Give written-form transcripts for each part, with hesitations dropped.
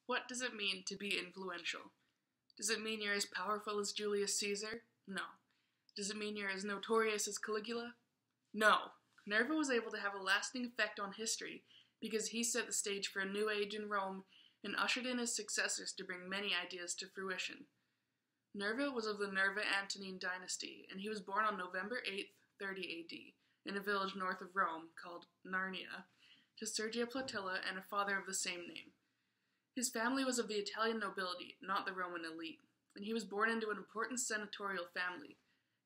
What does it mean to be influential? Does it mean you're as powerful as Julius Caesar? No. Does it mean you're as notorious as Caligula? No. Nerva was able to have a lasting effect on history because he set the stage for a new age in Rome and ushered in his successors to bring many ideas to fruition. Nerva was of the Nerva Antonine dynasty, and he was born on November 8th, 30 AD, in a village north of Rome called Narnia, to Sergia Platilla and a father of the same name. His family was of the Italian nobility, not the Roman elite, and he was born into an important senatorial family.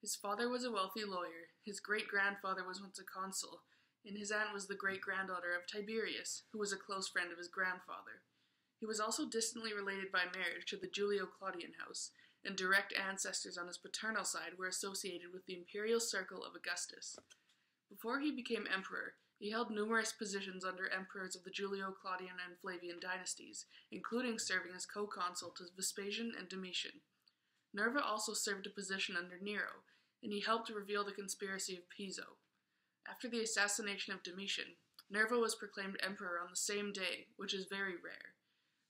His father was a wealthy lawyer, his great-grandfather was once a consul, and his aunt was the great-granddaughter of Tiberius, who was a close friend of his grandfather. He was also distantly related by marriage to the Julio-Claudian house, and direct ancestors on his paternal side were associated with the imperial circle of Augustus. Before he became emperor, he held numerous positions under emperors of the Julio-Claudian and Flavian dynasties, including serving as co-consul to Vespasian and Domitian. Nerva also served a position under Nero, and he helped reveal the conspiracy of Piso. After the assassination of Domitian, Nerva was proclaimed emperor on the same day, which is very rare.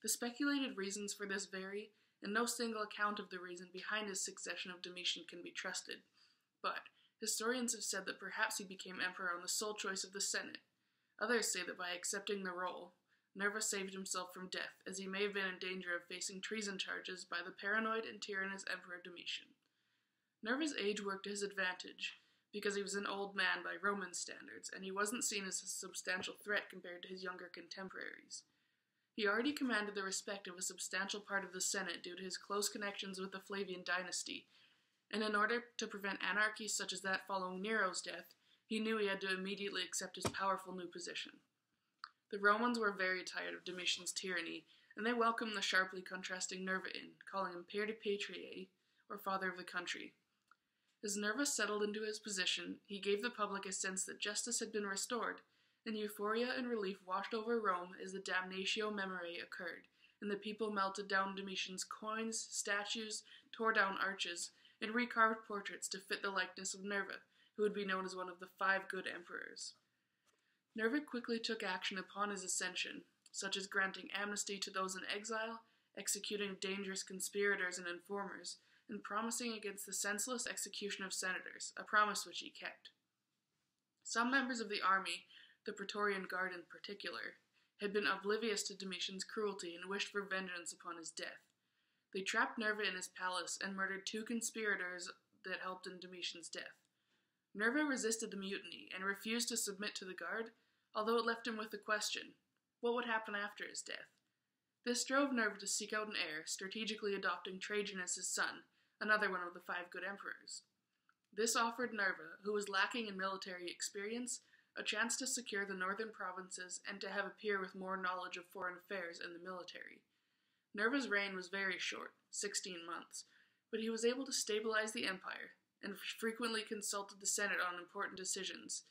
The speculated reasons for this vary, and no single account of the reason behind his succession of Domitian can be trusted. But historians have said that perhaps he became emperor on the sole choice of the Senate. Others say that by accepting the role, Nerva saved himself from death, as he may have been in danger of facing treason charges by the paranoid and tyrannous Emperor Domitian. Nerva's age worked to his advantage, because he was an old man by Roman standards, and he wasn't seen as a substantial threat compared to his younger contemporaries. He already commanded the respect of a substantial part of the Senate due to his close connections with the Flavian dynasty, and in order to prevent anarchy such as that following Nero's death, he knew he had to immediately accept his powerful new position. The Romans were very tired of Domitian's tyranny, and they welcomed the sharply contrasting Nerva in, calling him Père de Patrie, or Father of the Country. As Nerva settled into his position, he gave the public a sense that justice had been restored, and euphoria and relief washed over Rome as the Damnatio Memoriae occurred, and the people melted down Domitian's coins, statues, tore down arches, and recarved portraits to fit the likeness of Nerva, who would be known as one of the 5 good emperors. Nerva quickly took action upon his ascension, such as granting amnesty to those in exile, executing dangerous conspirators and informers, and promising against the senseless execution of senators, a promise which he kept. Some members of the army, the Praetorian Guard in particular, had been oblivious to Domitian's cruelty and wished for vengeance upon his death. They trapped Nerva in his palace and murdered 2 conspirators that helped in Domitian's death. Nerva resisted the mutiny and refused to submit to the Guard, although it left him with the question, what would happen after his death? This drove Nerva to seek out an heir, strategically adopting Trajan as his son, another one of the 5 good emperors. This offered Nerva, who was lacking in military experience, a chance to secure the northern provinces and to have a peer with more knowledge of foreign affairs and the military. Nerva's reign was very short, 16 months, but he was able to stabilize the empire and frequently consulted the Senate on important decisions.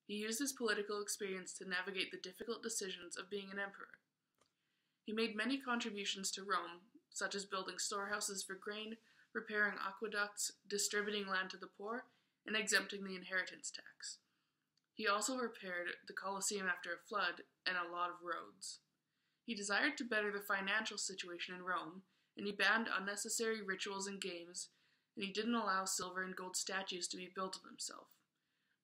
He used his political experience to navigate the difficult decisions of being an emperor. He made many contributions to Rome, such as building storehouses for grain, repairing aqueducts, distributing land to the poor, and exempting the inheritance tax. He also repaired the Colosseum after a flood and a lot of roads. He desired to better the financial situation in Rome, and he banned unnecessary rituals and games, and he didn't allow silver and gold statues to be built of himself.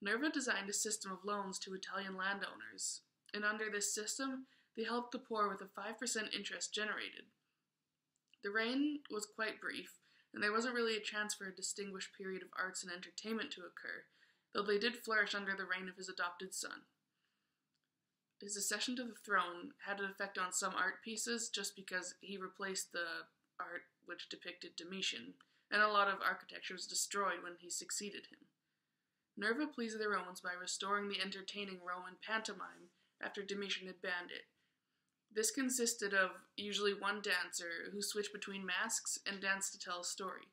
Nerva designed a system of loans to Italian landowners, and under this system, they helped the poor with a 5% interest generated. The reign was quite brief, and there wasn't really a chance for a distinguished period of arts and entertainment to occur, though they did flourish under the reign of his adopted son. His accession to the throne had an effect on some art pieces just because he replaced the art which depicted Domitian, and a lot of architecture was destroyed when he succeeded him. Nerva pleased the Romans by restoring the entertaining Roman pantomime after Domitian had banned it. This consisted of usually one dancer who switched between masks and danced to tell a story.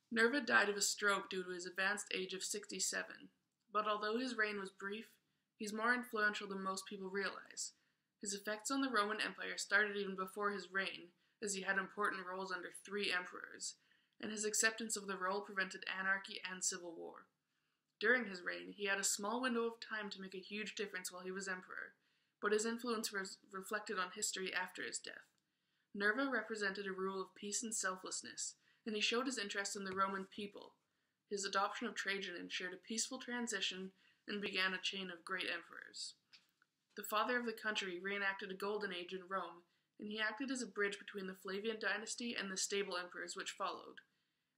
Nerva died of a stroke due to his advanced age of 67, but although his reign was brief, he's more influential than most people realize. His effects on the Roman Empire started even before his reign, as he had important roles under 3 emperors, and his acceptance of the role prevented anarchy and civil war. During his reign, he had a small window of time to make a huge difference while he was emperor, but his influence was reflected on history after his death. Nerva represented a rule of peace and selflessness, and he showed his interest in the Roman people. His adoption of Trajan ensured a peaceful transition and began a chain of great emperors. The father of the country reenacted a golden age in Rome, and he acted as a bridge between the Flavian dynasty and the stable emperors which followed.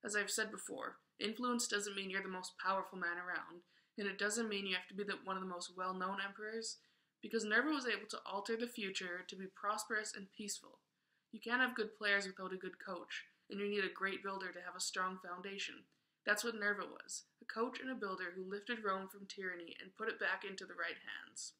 As I've said before, influence doesn't mean you're the most powerful man around, and it doesn't mean you have to be one of the most well-known emperors, because Nerva was able to alter the future to be prosperous and peaceful. You can't have good players without a good coach, and you need a great builder to have a strong foundation. That's what Nerva was, a coach and a builder who lifted Rome from tyranny and put it back into the right hands.